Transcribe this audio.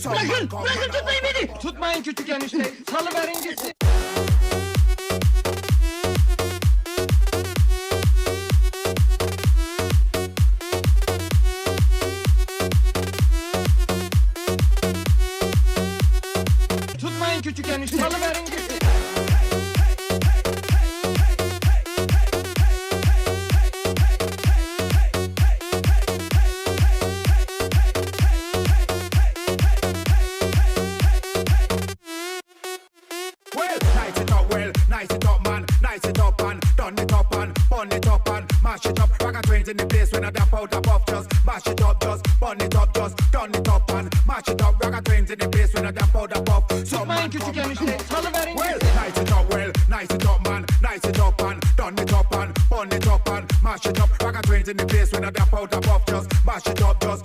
Bırakın! Bırakın tutmayın beni! Tutmayın küçük enişte! Salıverin gitsin! Tutmayın küçük enişte! Salıverin gitsin! Nice it up, man. Nice it up and done it up and bun it up and mash it up. Rock and twins in the place when I damp out above. Just mash it up, just bun it up, just done it up and mash it up. Rock and twins in the place when I damp out above. Some Tutmayın küçük enişte! Salıverin well, gitsin! nice it up, well, nice it up, man. Nice it up and done it up and bun it up and mash it up. Rock and twins in the place when I damp out above. Just mash it up, just